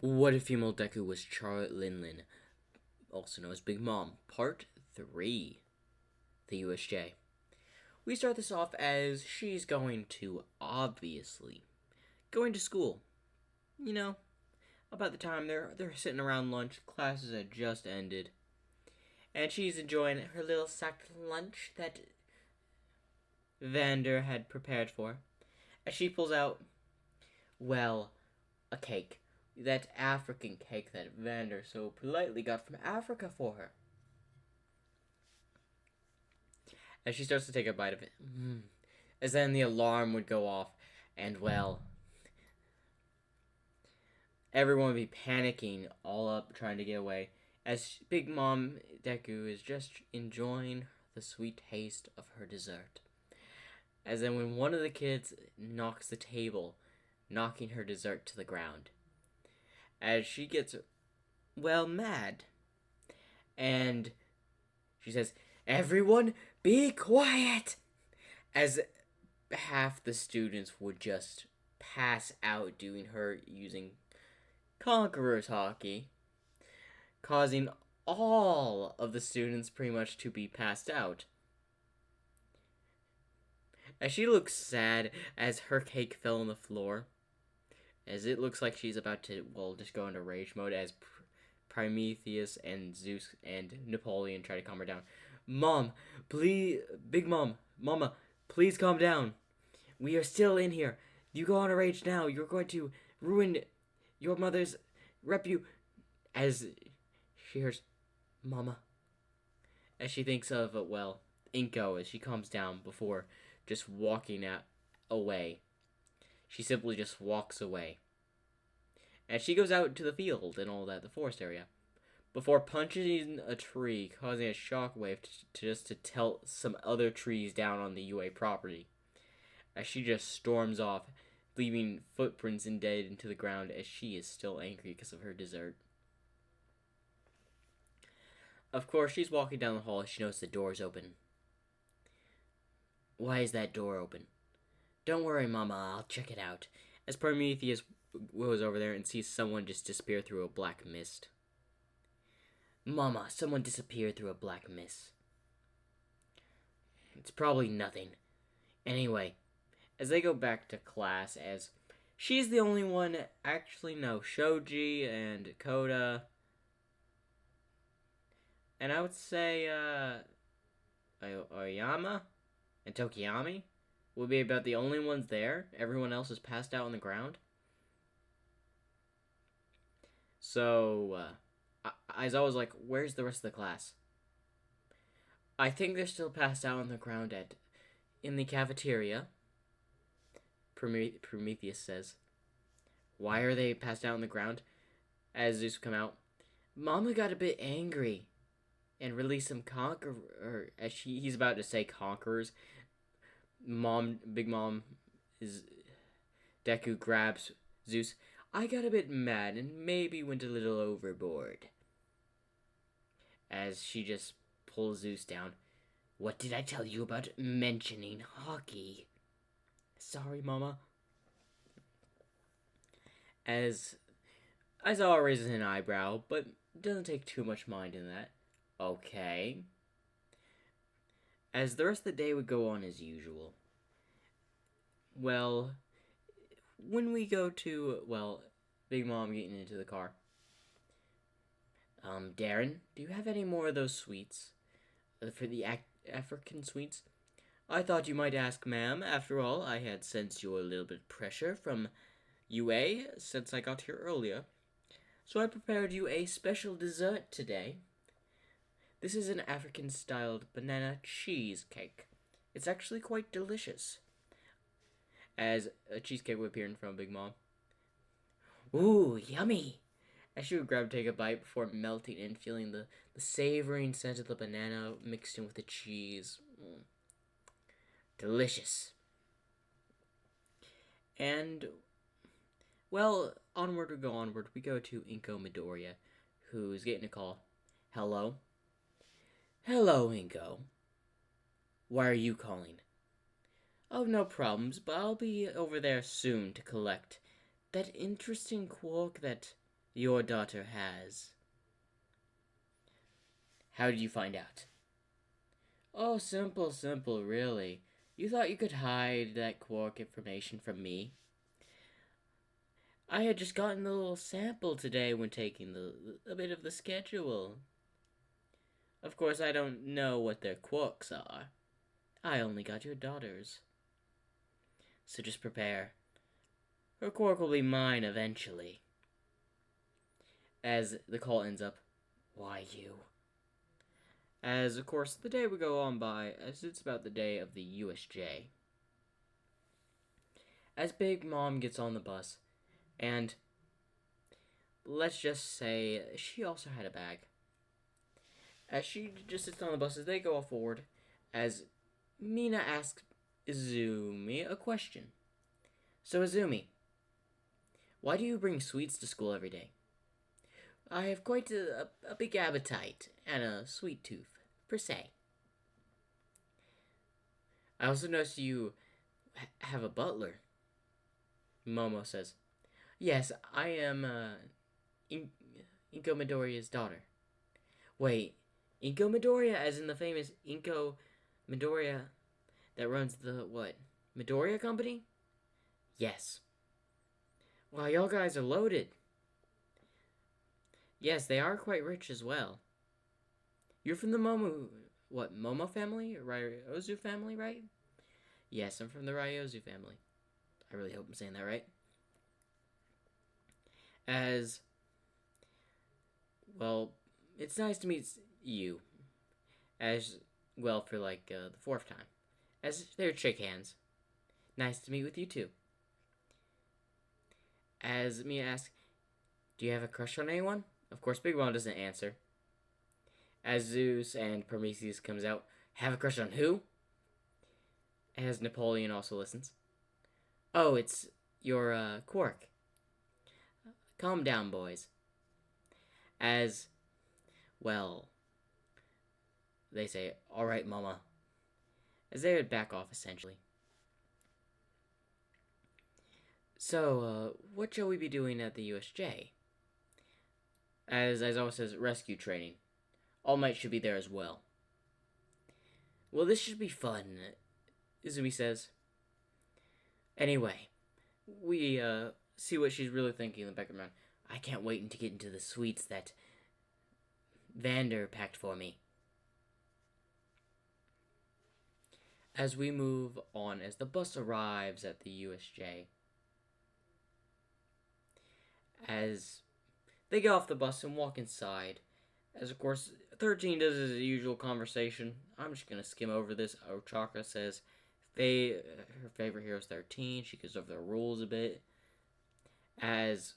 What if female Deku was Charlotte Linlin, also known as Big Mom? Part 3, the USJ. We start this off as she's going to, obviously, going to school. You know, about the time they're sitting around lunch, classes had just ended, and she's enjoying her little sacked lunch that Vander had prepared for her. As she pulls out, well, a cake. That African cake that Vander so politely got from Africa for her. As she starts to take a bite of it, as then the alarm would go off, and well, everyone would be panicking, all up, trying to get away, as Big Mom Deku is just enjoying the sweet taste of her dessert. As then when one of the kids knocks the table, knocking her dessert to the ground, as she gets, well, mad, and she says, "Everyone, be quiet!" As half the students would just pass out doing her using Conqueror's hockey, causing all of the students pretty much to be passed out. As she looks sad as her cake fell on the floor, as it looks like she's about to, well, just go into rage mode as Prometheus and Zeus and Napoleon try to calm her down. "Mom, please, Big Mom, Mama, please calm down. We are still in here. You go on a rage now. You're going to ruin your mother's repu..." As she hears, "Mama," as she thinks of, well, Inko as she calms down before just walking away. She simply just walks away. And she goes out to the field and all that, the forest area, before punching a tree, causing a shockwave to tilt some other trees down on the UA property. As she just storms off, leaving footprints indented into the ground as she is still angry because of her dessert. Of course, she's walking down the hall as she notices the door's open. "Why is that door open?" "Don't worry, Mama, I'll check it out." As Prometheus goes over there and sees someone just disappear through a black mist. "Mama, someone disappeared through a black mist." "It's probably nothing. Anyway," as they go back to class, as she's the only one, actually no, Shoji and Koda, and I would say, Oyama and Tokiyami would be about the only ones there. Everyone else is passed out on the ground. So, I was always like, where's the rest of the class? I think they're still passed out on the ground in the cafeteria, Prometheus says. "Why are they passed out on the ground?" As Zeus come out, "Mama got a bit angry and released some as he's about to say conquerors. Big Mom is Deku grabs Zeus. "I got a bit mad and maybe went a little overboard." As she just pulls Zeus down. "What did I tell you about mentioning hockey?" "Sorry, Mama." As Aizawa raises an eyebrow, but doesn't take too much mind in that. Okay. As the rest of the day would go on as usual. Well, when we go to, well, Big Mom getting into the car. "Darren, do you have any more of those sweets? For the African sweets? I thought you might ask, ma'am. After all, I had sensed you a little bit of pressure from UA since I got here earlier. So I prepared you a special dessert today. This is an African-styled banana cheesecake. It's actually quite delicious." As a cheesecake would appear in front of Big Mom. "Ooh, yummy!" As she would take a bite before melting and feeling the savoring scent of the banana mixed in with the cheese. Delicious. And, well, onward we go onward. We go to Inko Midoriya, who's getting a call. "Hello?" "Hello, Inko. Why are you calling?" "Oh, no problems, but I'll be over there soon to collect that interesting quark that your daughter has. How did you find out? Oh, simple, really. You thought you could hide that quark information from me? I had just gotten a little sample today when taking a bit of the schedule. Of course, I don't know what their quarks are. I only got your daughter's. So just prepare. Her quark will be mine eventually. As the call ends up, why you? As, of course, the day would go on by, as it's about the day of the USJ. As Big Mom gets on the bus, and let's just say she also had a bag. As she just sits on the bus, as they go forward, as Mina asks Izumi a question. So, Izumi, why do you bring sweets to school every day? I have quite a big appetite and a sweet tooth, per se. I also noticed you have a butler. Momo says, yes, I am Inko Midoriya's daughter. Wait, Inko Midoriya as in the famous Inko Midoriya that runs the, Midoriya Company? Yes. Wow, y'all guys are loaded. Yes, they are quite rich as well. You're from the Momo family? Or Ryozu family, right? Yes, I'm from the Ryozu family. I really hope I'm saying that right. As, well, it's nice to meet you. As, well, for the fourth time. As they would shake hands. Nice to meet with you too. As Mia asks, do you have a crush on anyone? Of course, Big Mom doesn't answer. As Zeus and Prometheus comes out, have a crush on who? As Napoleon also listens. Oh, it's your, Quark. Calm down, boys. As, well, they say, alright, Mama. As they would back off, essentially. So, what shall we be doing at the USJ? As always says, rescue training. All Might should be there as well. Well, this should be fun, Izumi says. Anyway, we see what she's really thinking in the background. I can't wait to get into the sweets that Vander packed for me. As we move on, as the bus arrives at the USJ, as they get off the bus and walk inside, as of course 13 does his usual conversation. I'm just gonna skim over this. Ochaka says her favorite hero is 13. She goes over the rules a bit. As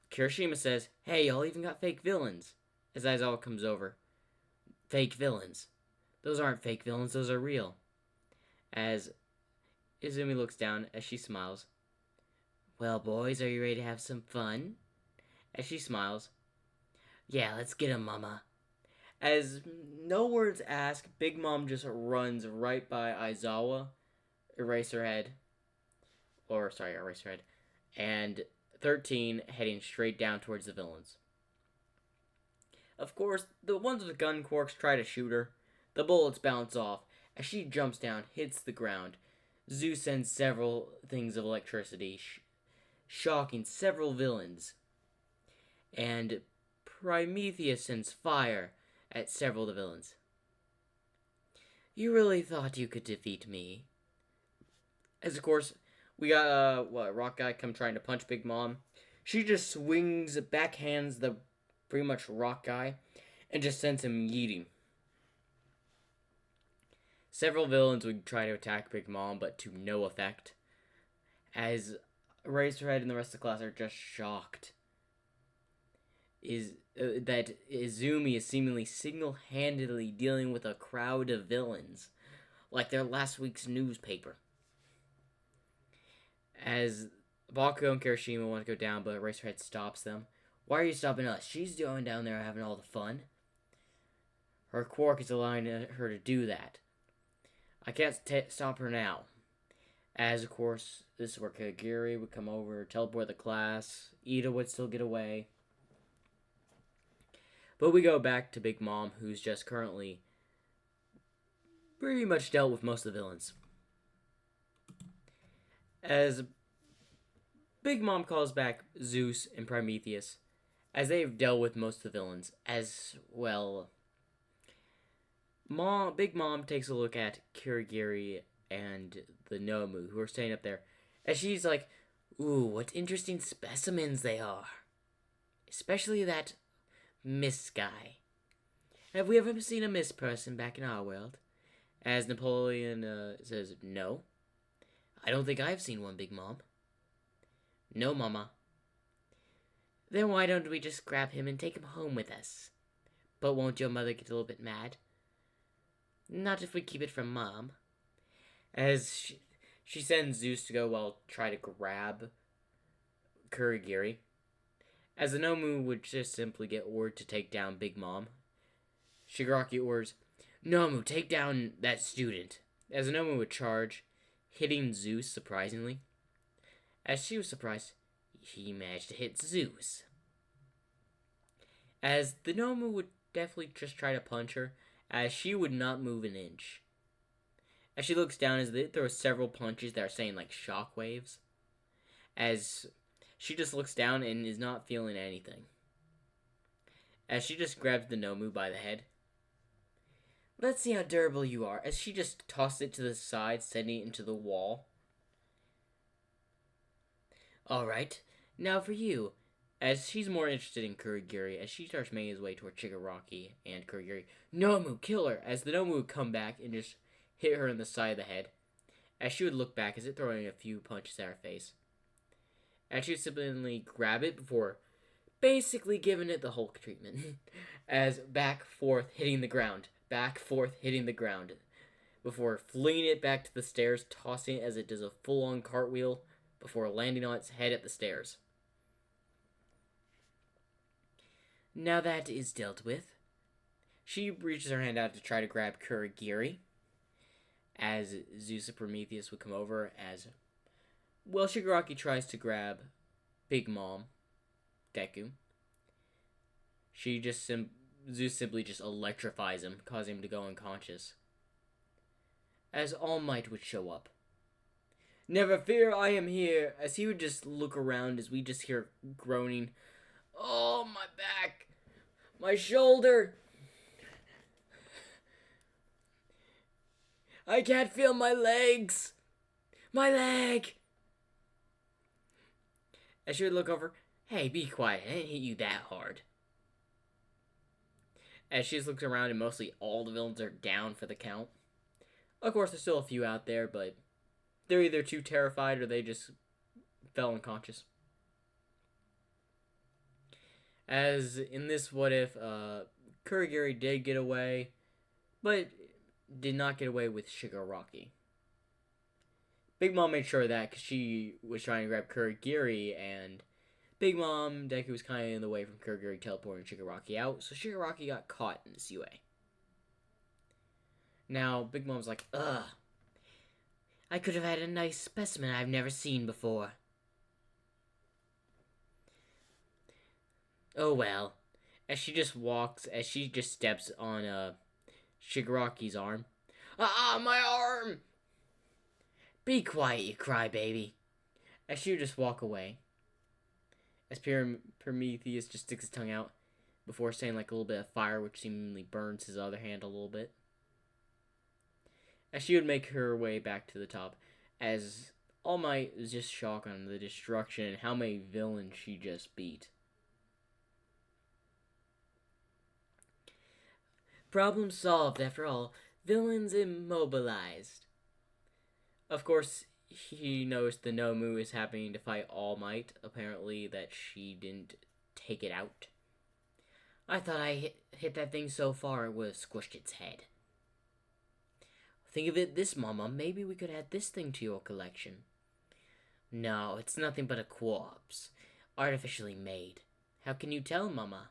Kirishima says, hey, y'all even got fake villains. As Aizawa comes over. Fake villains. Those aren't fake villains, those are real. As Izumi looks down as she smiles. Well, boys, are you ready to have some fun? As she smiles. Yeah, let's get 'em, Mama. As no words asked, Big Mom just runs right by Aizawa, Eraserhead, and 13 heading straight down towards the villains. Of course, the ones with gun quarks try to shoot her. The bullets bounce off. As she jumps down, hits the ground. Zeus sends several things of electricity, shocking several villains. And Prometheus sends fire at several of the villains. You really thought you could defeat me? As of course, we got Rock Guy come trying to punch Big Mom. She just swings, backhands the pretty much Rock Guy, and just sends him yeeting. Several villains would try to attack Big Mom, but to no effect. As Eraserhead and the rest of the class are just shocked. That Izumi is seemingly single-handedly dealing with a crowd of villains, like their last week's newspaper. As Bakugo and Kirishima want to go down, but Eraserhead stops them. Why are you stopping us? She's down there having all the fun. Her quark is allowing her to do that. I can't stop her now. As, of course, this is where Kagiri would come over, teleport the class. Ida would still get away. But we go back to Big Mom, who's just currently pretty much dealt with most of the villains. As Big Mom calls back Zeus and Prometheus, as they've dealt with most of the villains, as well. Big Mom takes a look at Kirigiri and the Nomu, who are staying up there, as she's like, ooh, what interesting specimens they are. Especially that Miss guy. Have we ever seen a Miss person back in our world? As Napoleon says, no. I don't think I've seen one, Big Mom. No, Mama. Then why don't we just grab him and take him home with us? But won't your mother get a little bit mad? Not if we keep it from Mom. As she sends Zeus to go, try to grab Kurigiri. As the Nomu would just simply get ordered to take down Big Mom. Shigaraki orders, Nomu, take down that student. As the Nomu would charge, hitting Zeus surprisingly. As she was surprised, he managed to hit Zeus. As the Nomu would definitely just try to punch her, as she would not move an inch. As she looks down, as there are several punches that are saying like shockwaves. As she just looks down and is not feeling anything. As she just grabs the Nomu by the head. Let's see how durable you are. As she just tosses it to the side, sending it into the wall. Alright, now for you. As she's more interested in Kurigiri, as she starts making his way toward Shigaraki and Kurigiri. Nomu, kill her! As the Nomu would come back and just hit her in the side of the head. As she would look back, as it throwing a few punches at her face. As she would simply grab it before basically giving it the Hulk treatment. As back, forth, hitting the ground. Back, forth, hitting the ground. Before flinging it back to the stairs, tossing it as it does a full-on cartwheel before landing on its head at the stairs. Now that is dealt with, she reaches her hand out to try to grab Kurigiri, as Zeus and Prometheus would come over, as, Shigaraki tries to grab Big Mom, Deku. Zeus simply just electrifies him, causing him to go unconscious. As All Might would show up. Never fear, I am here, as he would just look around as we just hear groaning. Oh, my back! My shoulder! I can't feel my legs! My leg! As she would look over, hey, be quiet, I didn't hit you that hard. As she just looks around and mostly all the villains are down for the count. Of course, there's still a few out there, but they're either too terrified or they just fell unconscious. As in this what if, Kurigiri did get away, but did not get away with Shigaraki. Big Mom made sure of that because she was trying to grab Kurigiri, and Big Mom, Deku was kind of in the way from Kurigiri teleporting Shigaraki out, so Shigaraki got caught in this UA. Now, Big Mom's like, ugh, I could have had a nice specimen I've never seen before. Oh well. As she just steps on Shigaraki's arm. Ah, my arm! Be quiet, you crybaby. As she would just walk away. As Prometheus just sticks his tongue out before saying like a little bit of fire, which seemingly burns his other hand a little bit. As she would make her way back to the top, as All Might is just shocked on the destruction and how many villains she just beat. Problem solved, after all. Villains immobilized. Of course, he knows the Nomu is happening to fight All Might. Apparently that she didn't take it out. I thought I hit that thing so far it would have squished its head. Think of it this, Mama. Maybe we could add this thing to your collection. No, it's nothing but a corpse. Artificially made. How can you tell, Mama?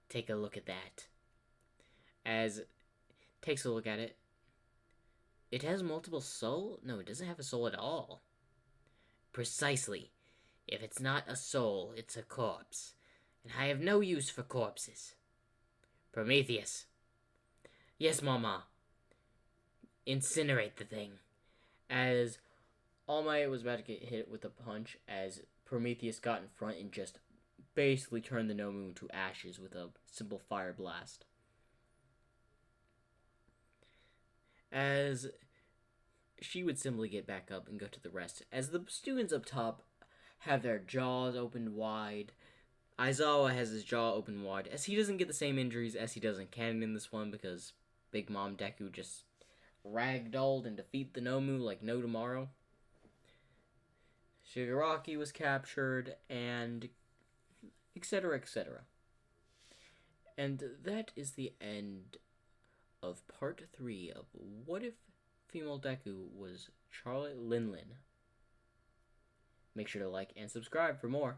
Take a look at that. As takes a look at it. It has multiple soul? No, it doesn't have a soul at all. Precisely. If it's not a soul, it's a corpse. And I have no use for corpses. Prometheus. Yes, Mama. Incinerate the thing. As All Might was about to get hit with a punch, as Prometheus got in front and just basically turned the Nomu to ashes with a simple fire blast. As she would simply get back up and go to the rest. As the students up top have their jaws opened wide, Aizawa has his jaw open wide, as he doesn't get the same injuries as he does in canon in this one, because Big Mom Deku just ragdolled and defeat the Nomu like no tomorrow. Shigaraki was captured, and etc., etc. And that is the end of part 3 of What If Female Deku was Charlotte Linlin. Make sure to like and subscribe for more.